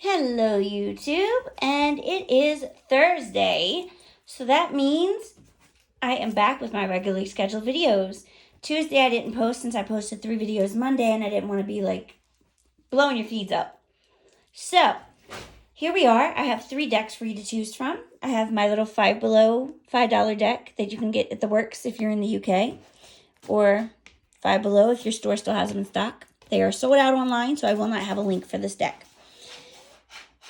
Hello YouTube, and it is Thursday, so that means I am back with my regularly scheduled videos. Tuesday I didn't post since I posted 3 videos Monday and I didn't want to be like blowing your feeds up. So, here we are. I have 3 decks for you to choose from. I have my little Five Below $5 deck that you can get at the Works if you're in the UK, or Five Below if your store still has them in stock. They are sold out online, so I will not have a link for this deck.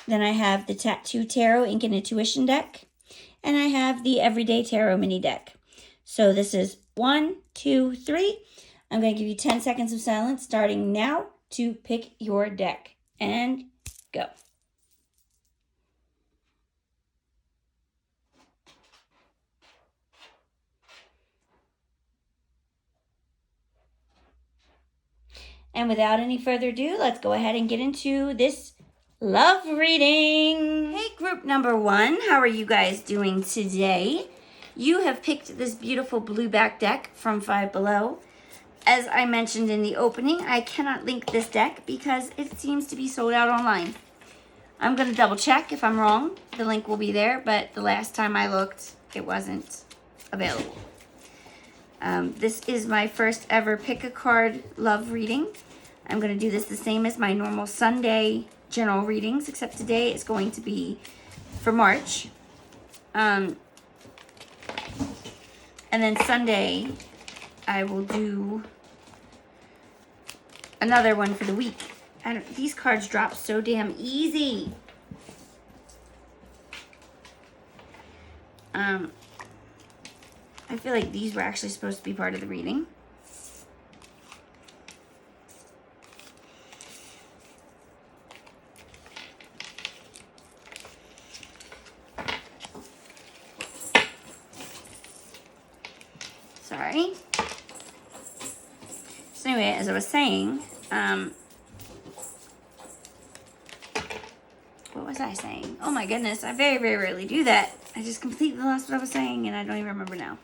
Then I have the Tattoo Tarot Ink and Intuition deck. And I have the Everyday Tarot mini deck. So this is 1, 2, 3. I'm going to give you 10 seconds of silence starting now to pick your deck. And go. And without any further ado, let's go ahead and get into this love reading. Hey, group number 1, how are you guys doing today? You have picked this beautiful blueback deck from Five Below. As I mentioned in the opening, I cannot link this deck because it seems to be sold out online. I'm going to double check if I'm wrong. The link will be there, but the last time I looked, it wasn't available. This is my first ever pick a card love reading. I'm going to do this the same as my normal Sunday general readings, except today it's going to be for March. And then Sunday, I will do another one for the week. These cards drop so damn easy. I feel like these were actually supposed to be part of the reading. Sorry. So anyway, as I was saying, what was I saying? Oh my goodness, I very, very rarely do that. I just completely lost what I was saying and I don't even remember now.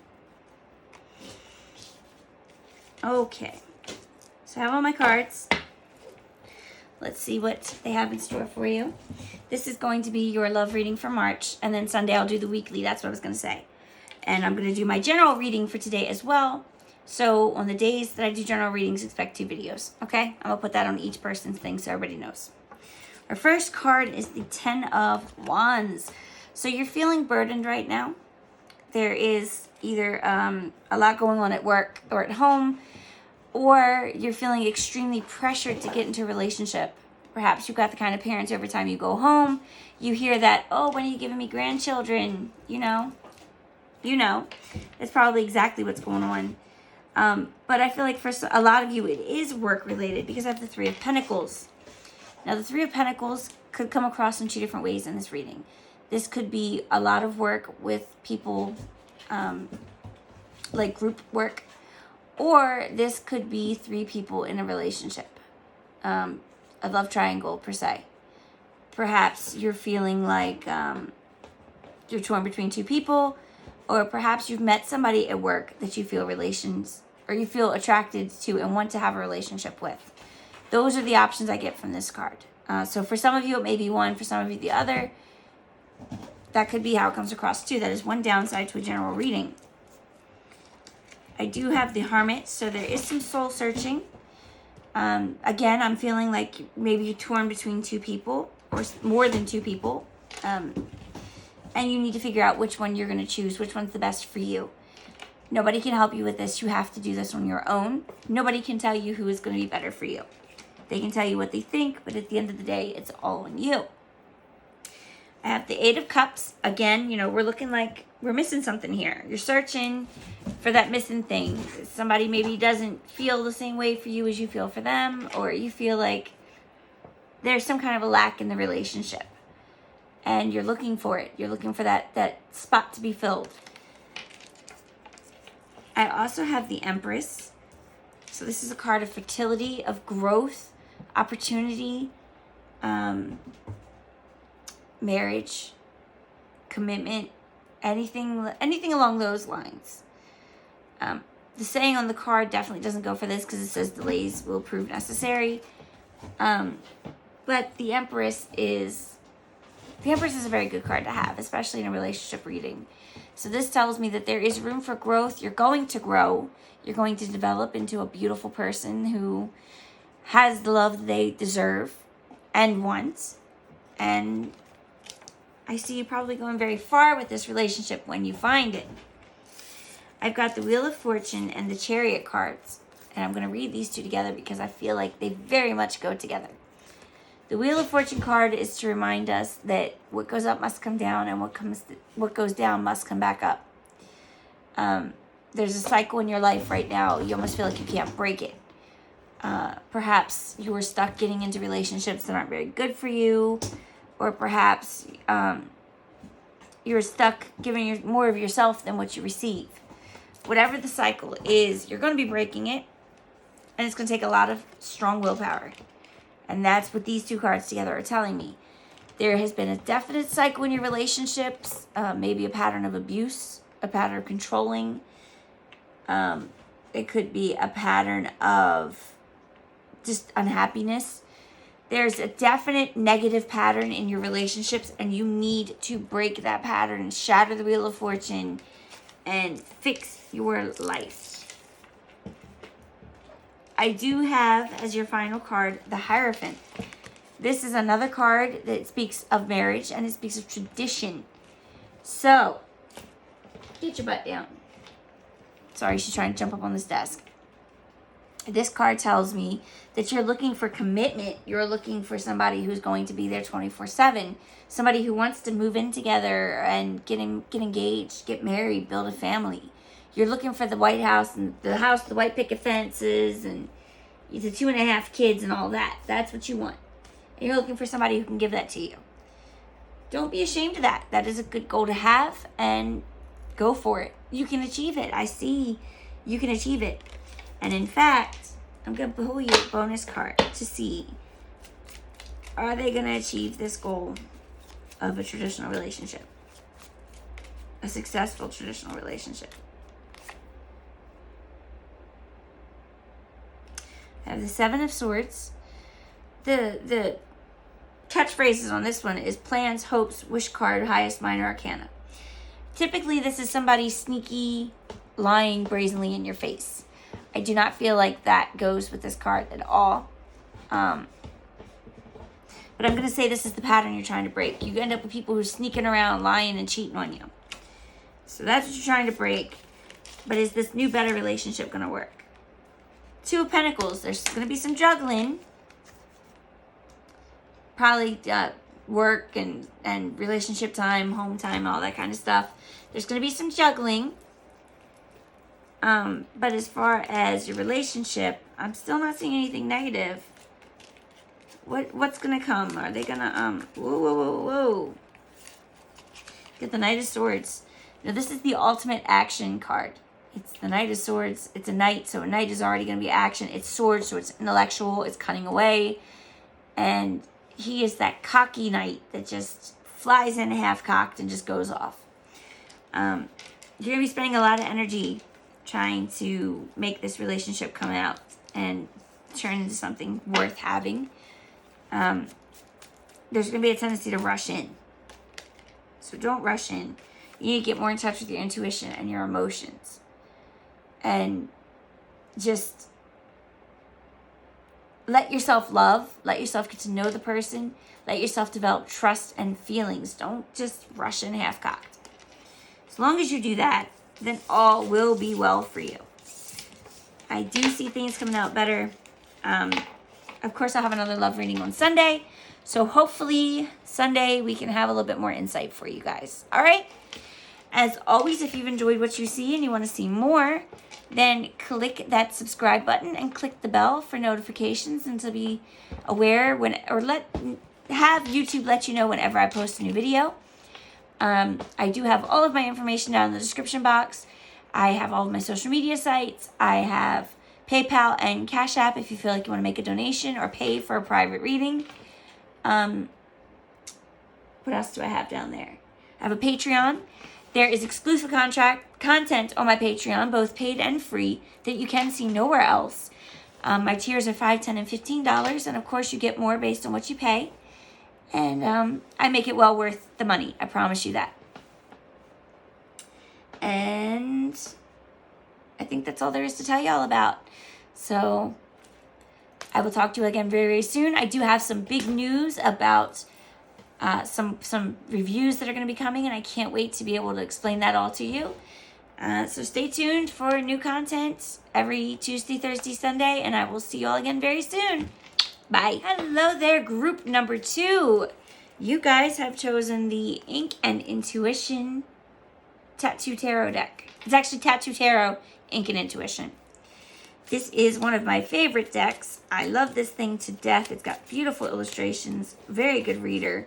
Okay, so I have all my cards. Let's see what they have in store for you. This is going to be your love reading for March, and then Sunday I'll do the weekly. That's what I was going to say. And I'm going to do my general reading for today as well. So on the days that I do general readings, expect 2 videos, okay? I'm going to put that on each person's thing so everybody knows. Our first card is the 10 of Wands. So you're feeling burdened right now. There is either a lot going on at work or at home, or you're feeling extremely pressured to get into a relationship. Perhaps you've got the kind of parents every time you go home, you hear that, oh, when are you giving me grandchildren? You know, it's probably exactly what's going on. But I feel like for a lot of you, it is work related because I have the 3 of Pentacles. Now, the 3 of Pentacles could come across in 2 different ways in this reading. This could be a lot of work with people, like group work, or this could be 3 people in a relationship, a love triangle per se. Perhaps you're feeling like you're torn between 2 people, or perhaps you've met somebody at work that you feel you feel attracted to and want to have a relationship with. Those are the options I get from this card. So for some of you, it may be one. For some of you, the other. That could be how it comes across too. That is one downside to a general reading. I do have the Hermit, so there is some soul searching. Again, I'm feeling like maybe you're torn between 2 people or more than 2 people. And you need to figure out which one you're going to choose, which one's the best for you. Nobody can help you with this. You have to do this on your own. Nobody can tell you who is going to be better for you. They can tell you what they think, but at the end of the day, it's all on you. I have the 8 of Cups. Again, we're looking like we're missing something here. You're searching for that missing thing. Somebody maybe doesn't feel the same way for you as you feel for them, or you feel like there's some kind of a lack in the relationship. And you're looking for it. You're looking for that spot to be filled. I also have the Empress. So this is a card of fertility, of growth, opportunity, marriage, commitment, anything along those lines. The saying on the card definitely doesn't go for this because it says delays will prove necessary. But But the Empress is a very good card to have, especially in a relationship reading. So this tells me that there is room for growth. You're going to grow. You're going to develop into a beautiful person who has the love they deserve and want. And I see you probably going very far with this relationship when you find it. I've got the Wheel of Fortune and the Chariot cards. And I'm going to read these two together because I feel like they very much go together. The Wheel of Fortune card is to remind us that what goes up must come down, and what goes down must come back up. There's a cycle in your life right now. You almost feel like you can't break it. Perhaps you were stuck getting into relationships that aren't very good for you, or perhaps you're stuck giving more of yourself than what you receive. Whatever the cycle is, you're going to be breaking it, and it's going to take a lot of strong willpower. And that's what these two cards together are telling me. There has been a definite cycle in your relationships, maybe a pattern of abuse, a pattern of controlling. It could be a pattern of just unhappiness. There's a definite negative pattern in your relationships, and you need to break that pattern and shatter the Wheel of Fortune and fix your life. I do have, as your final card, the Hierophant. This is another card that speaks of marriage, and it speaks of tradition. So, get your butt down. Sorry, she's trying to jump up on this desk. This card tells me that you're looking for commitment. You're looking for somebody who's going to be there 24/7. Somebody who wants to move in together and get engaged, get married, build a family. You're looking for the White House and the house, the white picket fences, and the 2.5 kids and all that. That's what you want. And you're looking for somebody who can give that to you. Don't be ashamed of that. That is a good goal to have, and go for it. You can achieve it. I see you can achieve it. And in fact, I'm going to pull you a bonus card to see, are they going to achieve this goal of a traditional relationship? A successful traditional relationship. I have the Seven of Swords. The catchphrases on this one is plans, hopes, wish card, highest minor arcana. Typically, this is somebody sneaky, lying brazenly in your face. I do not feel like that goes with this card at all. But I'm going to say this is the pattern you're trying to break. You end up with people who are sneaking around, lying, and cheating on you. So that's what you're trying to break. But is this new, better relationship going to work? Two of Pentacles. There's going to be some juggling. Probably work and relationship time, home time, all that kind of stuff. There's going to be some juggling. But as far as your relationship, I'm still not seeing anything negative. What's going to come? Are they going to, whoa. Get the Knight of Swords. Now, this is the ultimate action card. It's the Knight of Swords. It's a knight, so a knight is already going to be action. It's swords, so it's intellectual. It's cutting away. And he is that cocky knight that just flies in half-cocked and just goes off. You're going to be spending a lot of energy trying to make this relationship come out and turn into something worth having. There's going to be a tendency to rush in. So don't rush in. You need to get more in touch with your intuition and your emotions. And just let yourself love. Let yourself get to know the person. Let yourself develop trust and feelings. Don't just rush in half-cocked. As long as you do that, then all will be well for you. I do see things coming out better. Of course, I'll have another love reading on Sunday. So hopefully Sunday we can have a little bit more insight for you guys. All right? As always, if you've enjoyed what you see and you want to see more, then click that subscribe button and click the bell for notifications and to be aware have YouTube let you know whenever I post a new video. I do have all of my information down in the description box. I have all of my social media sites. I have PayPal and Cashapp if you feel like you want to make a donation or pay for a private reading. What else do I have down there? I have a Patreon. There is exclusive content on my Patreon, both paid and free, that you can see nowhere else. My tiers are $5, $10, and $15, and of course you get more based on what you pay. And I make it well worth the money. I promise you that. And I think that's all there is to tell y'all about. So I will talk to you again very, very soon. I do have some big news about some reviews that are going to be coming, and I can't wait to be able to explain that all to you. So stay tuned for new content every Tuesday, Thursday, Sunday, and I will see you all again very soon. Bye. Hello there, group number 2. You guys have chosen the Ink and Intuition Tattoo Tarot deck. It's actually Tattoo Tarot, Ink and Intuition. This is one of my favorite decks. I love this thing to death. It's got beautiful illustrations, very good reader.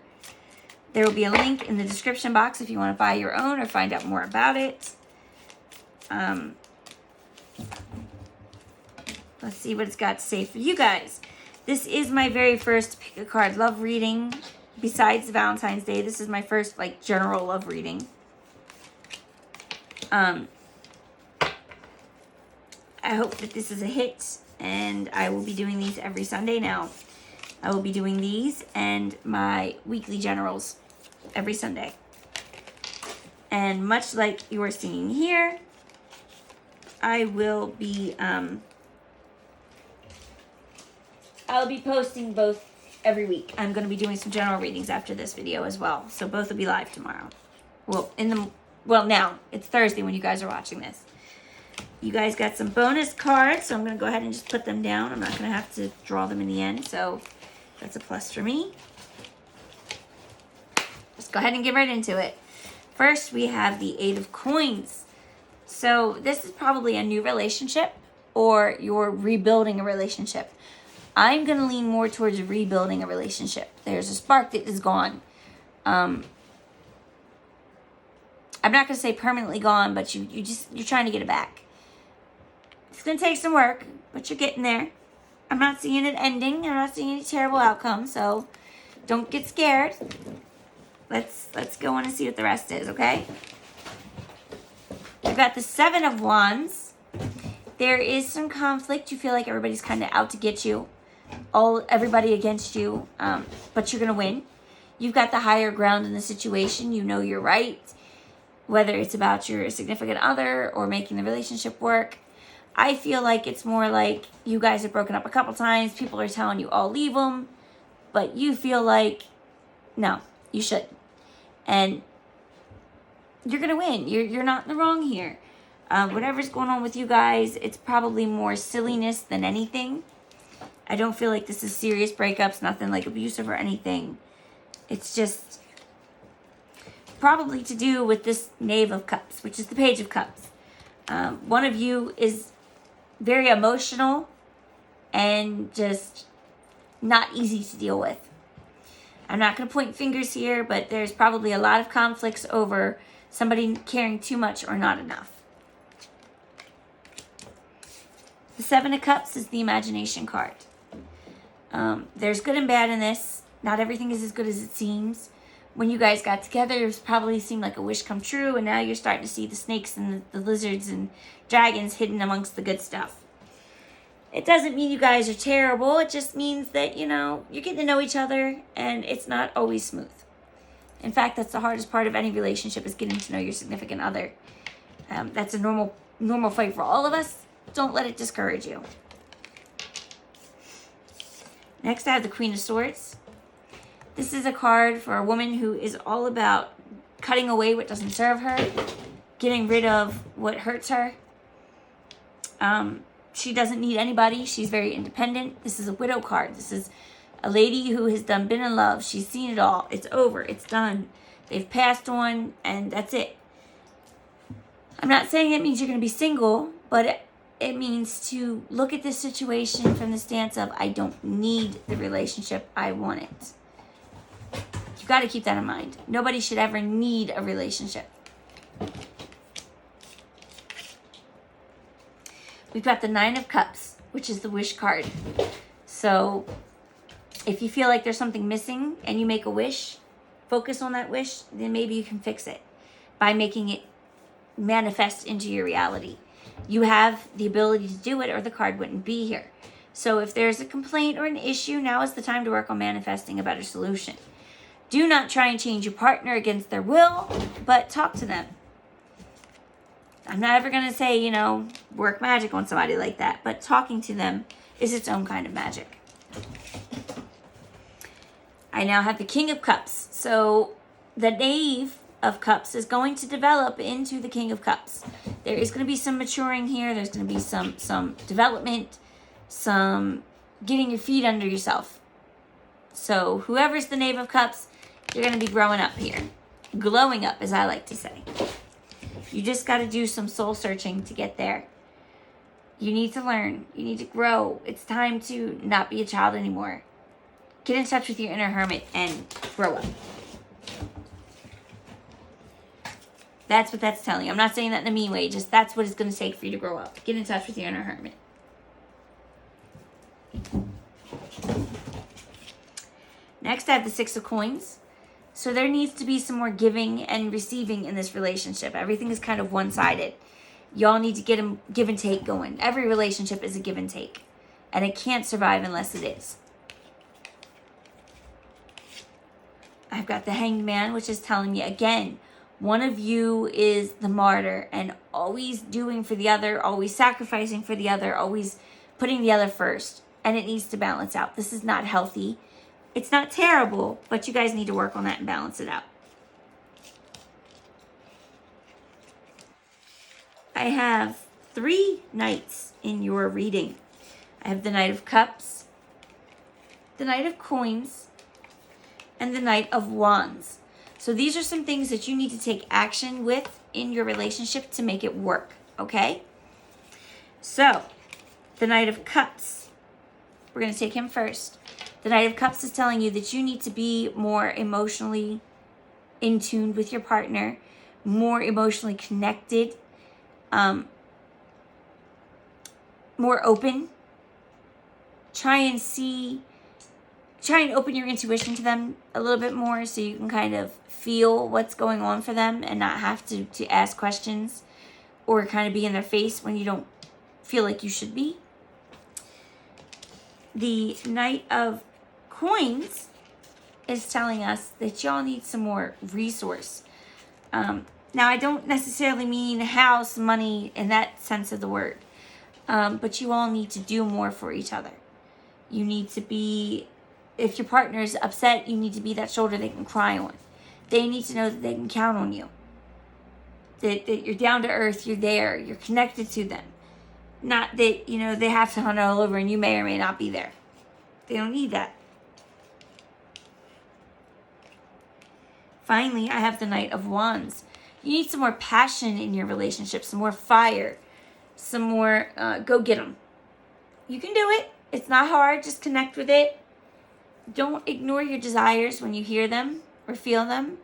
There will be a link in the description box if you want to buy your own or find out more about it. Let's see what it's got to say for you guys. This is my very first pick a card love reading. Besides Valentine's Day, this is my first general love reading. I hope that this is a hit, and I will be doing these every Sunday now. I will be doing these and my weekly generals every Sunday. And much like you are seeing here, I will be I'll be posting both every week. I'm going to be doing some general readings after this video as well, so both will be live tomorrow. Well, now it's Thursday when you guys are watching this. You guys got some bonus cards, so I'm going to go ahead and just put them down. I'm not going to have to draw them in the end, so that's a plus for me. Let's go ahead and get right into it. First, we have the 8 of Coins. So this is probably a new relationship, or you're rebuilding a relationship. I'm going to lean more towards rebuilding a relationship. There's a spark that is gone. I'm not going to say permanently gone, but you're trying to get it back. It's going to take some work, but you're getting there. I'm not seeing it ending. I'm not seeing any terrible outcome, so don't get scared. Let's go on and see what the rest is, okay? You've got the 7 of Wands. There is some conflict. You feel like everybody's kind of out to get you. Everybody against you, but you're going to win. You've got the higher ground in the situation. You know you're right. Whether it's about your significant other or making the relationship work. I feel like it's more like you guys have broken up a couple times. People are telling you, "Oh, leave them," but you feel like, no, you should, and you're gonna win. You're not in the wrong here. Whatever's going on with you guys, it's probably more silliness than anything. I don't feel like this is serious breakups. Nothing like abusive or anything. It's just probably to do with this Knave of Cups, which is the Page of Cups. One of you is very emotional and just not easy to deal with. I'm not going to point fingers here, but there's probably a lot of conflicts over somebody caring too much or not enough. The 7 of Cups is the imagination card. There's good and bad in this. Not everything is as good as it seems. When you guys got together, it probably seemed like a wish come true, and now you're starting to see the snakes and the lizards and dragons hidden amongst the good stuff. It doesn't mean you guys are terrible. It just means that, you're getting to know each other, and it's not always smooth. In fact, that's the hardest part of any relationship, is getting to know your significant other. That's a normal fight for all of us. Don't let it discourage you. Next, I have the Queen of Swords. This is a card for a woman who is all about cutting away what doesn't serve her, getting rid of what hurts her. She doesn't need anybody. She's very independent. This is a widow card. This is a lady who has been in love. She's seen it all. It's over. It's done. They've passed on, and that's it. I'm not saying it means you're going to be single, but it means to look at this situation from the stance of, I don't need the relationship. I want it. You got to keep that in mind. Nobody should ever need a relationship. We've got the 9 of Cups, which is the wish card. So if you feel like there's something missing and you make a wish, focus on that wish, then maybe you can fix it by making it manifest into your reality. You have the ability to do it, or the card wouldn't be here. So if there's a complaint or an issue, now is the time to work on manifesting a better solution. Do not try and change your partner against their will, but talk to them. I'm not ever going to say, you know, work magic on somebody like that, but talking to them is its own kind of magic. I now have the King of Cups. So the Knave of Cups is going to develop into the King of Cups. There is going to be some maturing here. There's going to be some development, some getting your feet under yourself. So whoever's the Knave of Cups, you're going to be growing up here. Glowing up, as I like to say. You just got to do some soul searching to get there. You need to learn. You need to grow. It's time to not be a child anymore. Get in touch with your inner hermit and grow up. That's what that's telling you. I'm not saying that in a mean way. Just that's what it's going to take for you to grow up. Get in touch with your inner hermit. Next, I have the Six of Coins. So there needs to be some more giving and receiving in this relationship. Everything is kind of one-sided. Y'all need to get a give and take going. Every relationship is a give and take. And it can't survive unless it is. I've got the Hanged Man, which is telling me, again, one of you is the martyr and always doing for the other, always sacrificing for the other, always putting the other first. And it needs to balance out. This is not healthy. It's not terrible, but you guys need to work on that and balance it out. I have 3 knights in your reading. I have the Knight of Cups, the Knight of Coins, and the Knight of Wands. So these are some things that you need to take action with in your relationship to make it work, okay? So, the Knight of Cups. We're going to take him first. The Knight of Cups is telling you that you need to be more emotionally in tune with your partner, more emotionally connected, more open. Try and open your intuition to them a little bit more so you can kind of feel what's going on for them and not have to ask questions or kind of be in their face when you don't feel like you should be. The Knight of Coins is telling us that y'all need some more resource. Now, I don't necessarily mean house, money in that sense of the word. But you all need to do more for each other. You need to be, if your partner is upset, you need to be that shoulder they can cry on. They need to know that they can count on you. That you're down to earth, you're there, you're connected to them. Not that, you know, they have to hunt all over and you may or may not be there. They don't need that. Finally, I have the Knight of Wands. You need some more passion in your relationship, some more fire, some more go get them. You can do it. It's not hard. Just connect with it. Don't ignore your desires when you hear them or feel them.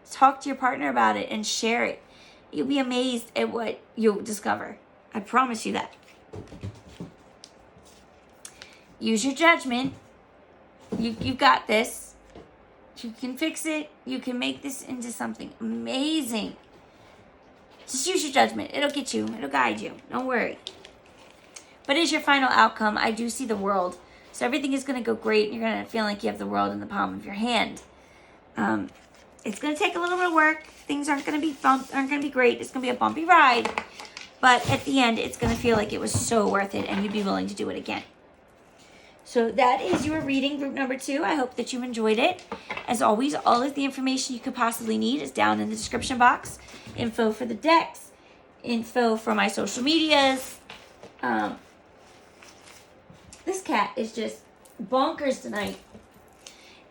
Talk to your partner about it and share it. You'll be amazed at what you'll discover. I promise you that. Use your judgment. You've got this. You can fix it. You can make this into something amazing. Just use your judgment. It'll get you. It'll guide you. Don't worry. But as your final outcome, I do see the world. So everything is going to go great. You're going to feel like you have the world in the palm of your hand. It's going to take a little bit of work. Things aren't going to be great. It's going to be a bumpy ride. But at the end, it's going to feel like it was so worth it and you'd be willing to do it again. So that is your reading, group number 2. I hope that you enjoyed it. As always, all of the information you could possibly need is down in the description box. Info for the decks, info for my social medias. This cat is just bonkers tonight.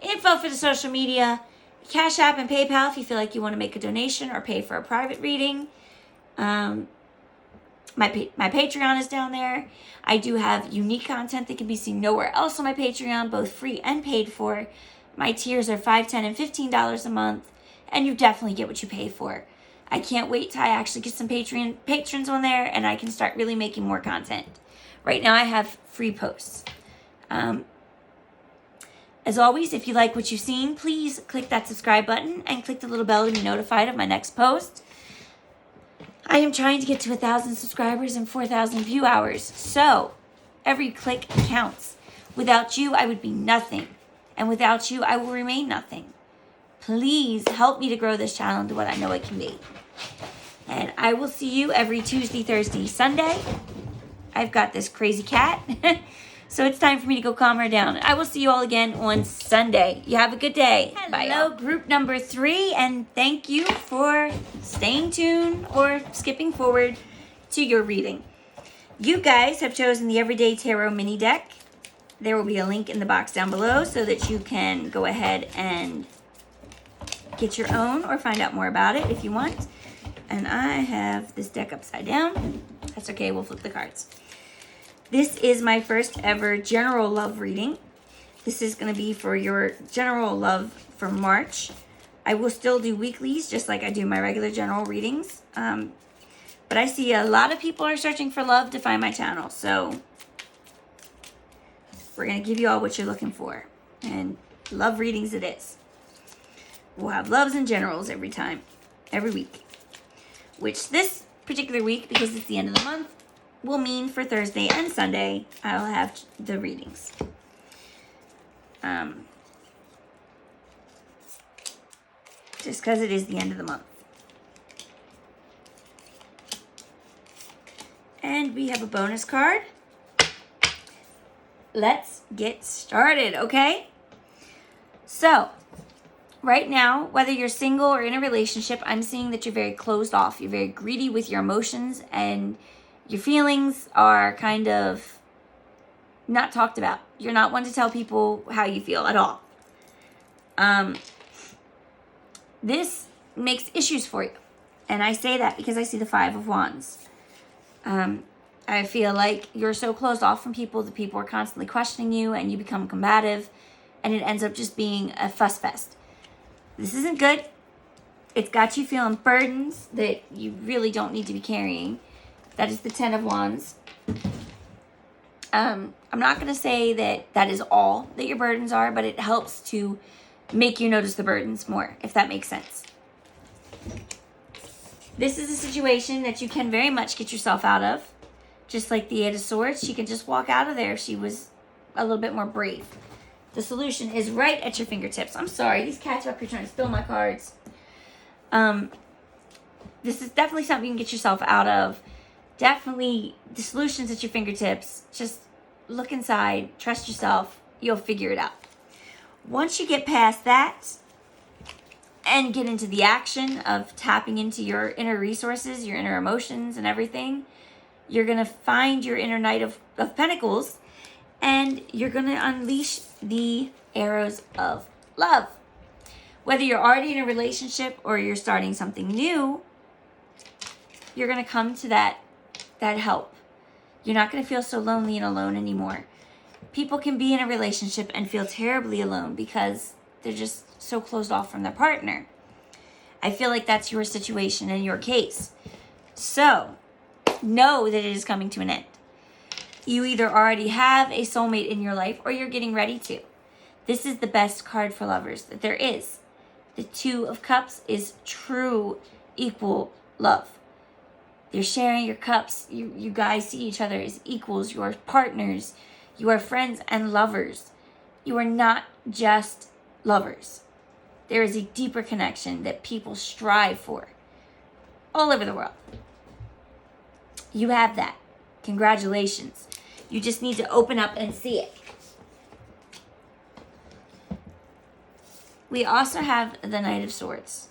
Info for the social media, Cashapp and PayPal if you feel like you want to make a donation or pay for a private reading. My Patreon is down there. I do have unique content that can be seen nowhere else on my Patreon, both free and paid for. My tiers are $5, $10, and $15 a month, and you definitely get what you pay for. I can't wait till I actually get some Patreon patrons on there, and I can start really making more content. Right now, I have free posts. As always, if you like what you've seen, please click that subscribe button and click the little bell to be notified of my next post. I am trying to get to 1,000 subscribers and 4,000 view hours. So, Every click counts. Without you, I would be nothing. And without you, I will remain nothing. Please help me to grow this channel into what I know it can be. And I will see you every Tuesday, Thursday, Sunday. I've got this crazy cat. So it's time for me to go calm her down. I will see you all again on Sunday. You have a good day. Bye. Hello, group number 3, and thank you for staying tuned or skipping forward to your reading. You guys have chosen the Everyday Tarot mini deck. There will be a link in the box down below so that you can go ahead and get your own or find out more about it if you want. And I have this deck upside down. That's okay, we'll flip the cards. This is my first ever general love reading. This is going to be for your general love for March. I will still do weeklies just like I do my regular general readings. But I see a lot of people are searching for love to find my channel. So we're going to give you all what you're looking for. And love readings it is. We'll have loves and generals every week. Which this particular week, because it's the end of the month, will mean for Thursday and Sunday, I'll have the readings. Just because it is the end of the month. And we have a bonus card. Let's get started, okay? So, right now, whether you're single or in a relationship, I'm seeing that you're very closed off. You're very greedy with your emotions, and your feelings are kind of not talked about. You're not one to tell people how you feel at all. This makes issues for you. And I say that because I see the 5 of Wands. I feel like you're so closed off from people that people are constantly questioning you and you become combative and it ends up just being a fuss fest. This isn't good. It's got you feeling burdens that you really don't need to be carrying. That is the 10 of Wands. I'm not going to say that that is all that your burdens are, but it helps to make you notice the burdens more, if that makes sense. This is a situation that you can very much get yourself out of. Just like the 8 of Swords, she could just walk out of there if she was a little bit more brave. The solution is right at your fingertips. I'm sorry, these cats are up here trying to steal my cards. This is definitely something you can get yourself out of. Definitely, the solution's at your fingertips. Just look inside, trust yourself, you'll figure it out. Once you get past that and get into the action of tapping into your inner resources, your inner emotions and everything, you're going to find your inner Knight of Pentacles and you're going to unleash the arrows of love. Whether you're already in a relationship or you're starting something new, you're going to come to that help. You're not going to feel so lonely and alone anymore. People can be in a relationship and feel terribly alone because they're just so closed off from their partner. I feel like that's your situation and your case. So, know that it is coming to an end. You either already have a soulmate in your life or you're getting ready to. This is the best card for lovers that there is. The 2 of Cups is true equal love. You're sharing your cups. You guys see each other as equals. You are partners. You are friends and lovers. You are not just lovers. There is a deeper connection that people strive for all over the world. You have that. Congratulations. You just need to open up and see it. We also have the Knight of Swords.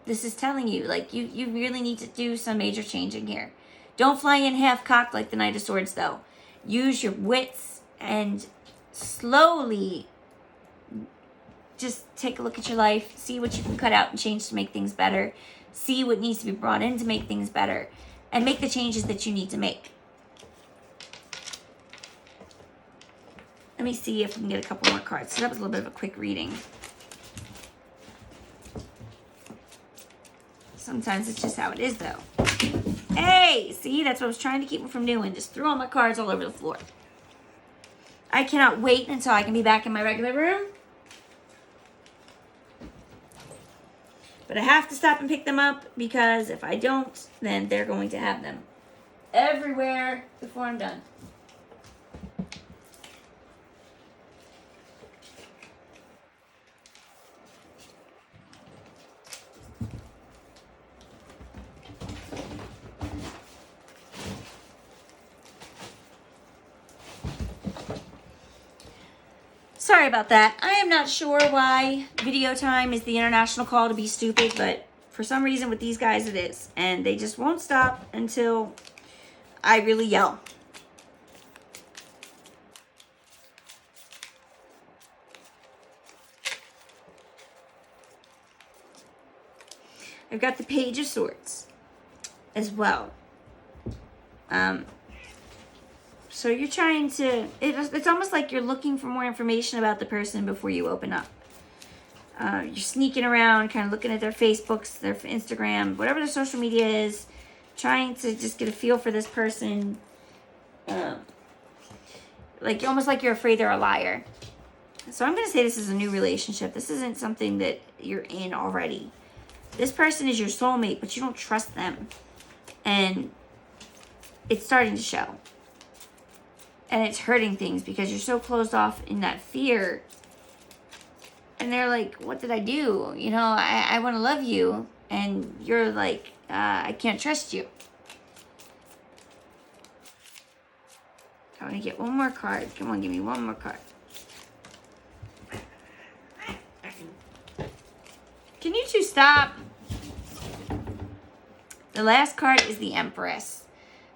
This is telling you, like, you really need to do some major changing here. Don't fly in half-cocked like the Knight of Swords, though. Use your wits and slowly just take a look at your life. See what you can cut out and change to make things better. See what needs to be brought in to make things better. And make the changes that you need to make. Let me see if we can get a couple more cards. So that was a little bit of a quick reading. Sometimes it's just how it is, though. Hey, see, that's what I was trying to keep from doing. Just threw all my cards all over the floor. I cannot wait until I can be back in my regular room. But I have to stop and pick them up because if I don't, then they're going to have them everywhere before I'm done. Sorry about that. I am not sure why video time is the international call to be stupid, but for some reason with these guys it is. And they just won't stop until I really yell. I've got the Page of Swords as well. So you're trying to, it's almost like you're looking for more information about the person before you open up. You're sneaking around, kind of looking at their Facebooks, their Instagram, whatever their social media is, trying to just get a feel for this person. Like almost like you're afraid they're a liar. So I'm going to say this is a new relationship. This isn't something that you're in already. This person is your soulmate, but you don't trust them. And it's starting to show. And it's hurting things because you're so closed off in that fear. And they're like, what did I do? You know, I want to love you. And you're like, I can't trust you. I want to get one more card. Come on, give me one more card. Can you two stop? The last card is the Empress.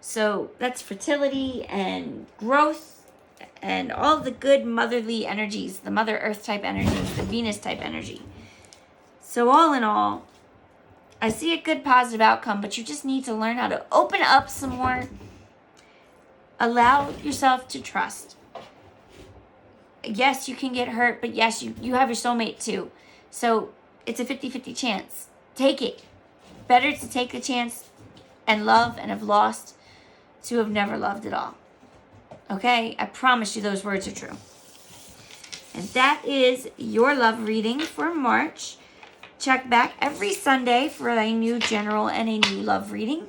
So that's fertility and growth and all the good motherly energies, the Mother Earth type energies, the Venus type energy. So all in all, I see a good positive outcome, but you just need to learn how to open up some more. Allow yourself to trust. Yes, you can get hurt, but yes, you have your soulmate too. So it's a 50-50 chance. Take it. Better to take the chance and love and have lost to have never loved at all. Okay? I promise you those words are true. And that is your love reading for March. Check back every Sunday for a new general and a new love reading.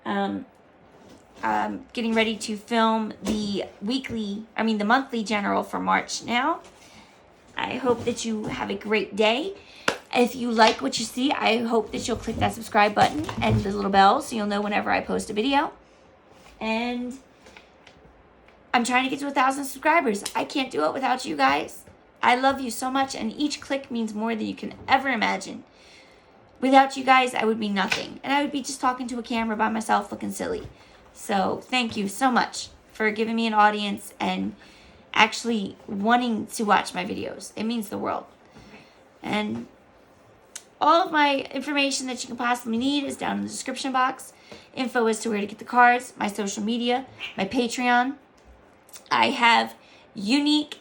I'm getting ready to film the monthly general for March now. I hope that you have a great day. If you like what you see, I hope that you'll click that subscribe button and the little bell so you'll know whenever I post a video. And I'm trying to get to 1,000 subscribers. I can't do it without you guys. I love you so much, and each click means more than you can ever imagine. Without you guys, I would be nothing. And I would be just talking to a camera by myself looking silly. So thank you so much for giving me an audience and actually wanting to watch my videos. It means the world. And all of my information that you can possibly need is down in the description box. Info as to where to get the cards, my social media, my Patreon. I have unique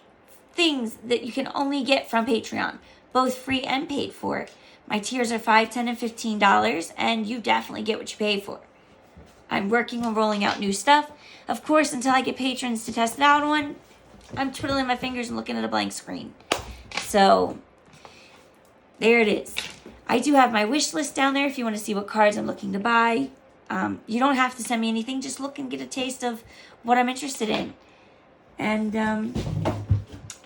things that you can only get from Patreon, both free and paid for. My tiers are $5, $10, and $15, and you definitely get what you pay for. I'm working on rolling out new stuff. Of course, until I get patrons to test it out on, I'm twiddling my fingers and looking at a blank screen. So, there it is. I do have my wish list down there if you want to see what cards I'm looking to buy. You don't have to send me anything. Just look and get a taste of what I'm interested in. And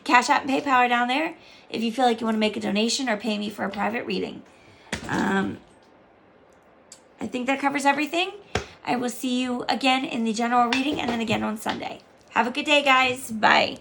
Cashapp and PayPal are down there if you feel like you want to make a donation or pay me for a private reading. I think that covers everything. I will see you again in the general reading and then again on Sunday. Have a good day, guys. Bye.